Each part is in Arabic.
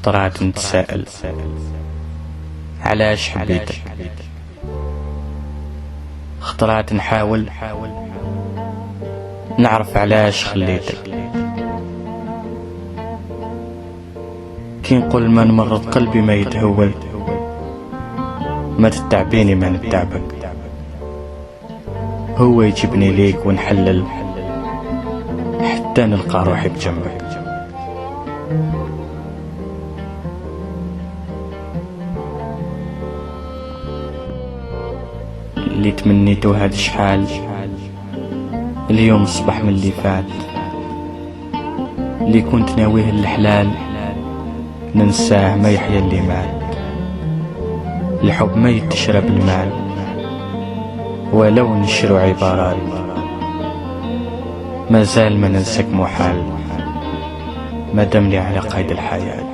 خطرات نتساءل علاش حبيتك، خطرات نحاول نعرف علاش خليتك. كي نقول ما نمرض قلبي ما يتهول، ما تتعبيني ما نتعبك، هو يجيبني ليك ونحلل حتى نلقى روحي بجنبك. اللي تمنيته هاد شحال، اليوم اصبح من اللي فات. اللي كنت ناويه الحلال ننساه ما يحيا اللي مات. الحب ما يتشرى بالمال ولو نشرو عبارات، ما زال ما ننساك محال ما دامني على قيد الحياة.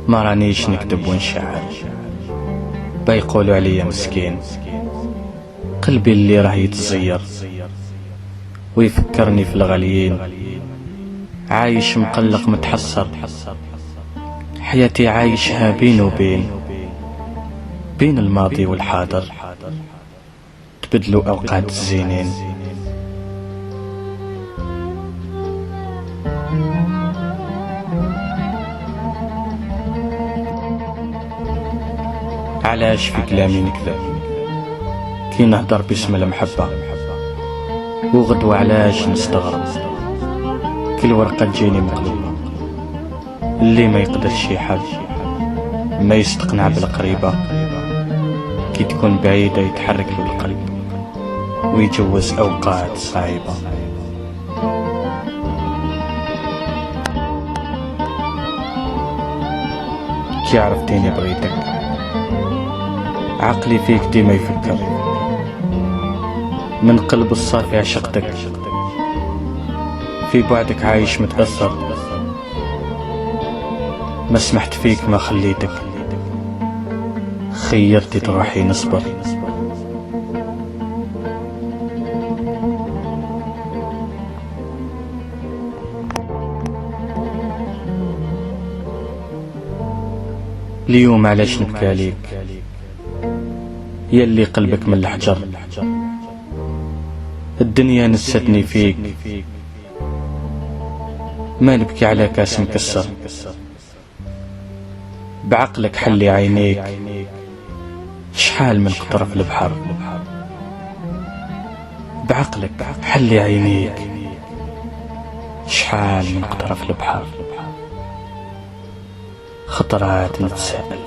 ما رانيش نكذب ونشعل، بيقولوا عليا مسكين، قلبي اللي راه يتزير ويفكرني في الغاليين. عايش مقلق متحسر، حياتي عايشها بين وبين، بين الماضي والحاضر تبدلوا أوقات الزينين. علاش في كلامي نكذب كي نهدر باسم المحبة، وغدوة علاش نستغرب كل ورقة تجيني مقلوبة. اللي ما يقدرش يحب ما يستقنع بالقريبة، كي تكون بعيدة يتحرك له القلب ويجوز أوقات صعيبة. كي عرفتيني بغيتك، عقلي فيك ديما يفكر، من قلب الصافي عشقتك، في بعدك عايش متأثر، ما سمحت فيك ما خليتك، خيرتي تروحي نصبر. اليوم علاش نبكى ليك يلي قلبك من الحجر، الدنيا نستني فيك، ما نبكي على كاس مكسر. بعقلك حلي عينيك، شحال من قطرة في البحر، بعقلك حلي عينيك، شحال من قطرة في البحر. خطرات نتساءل.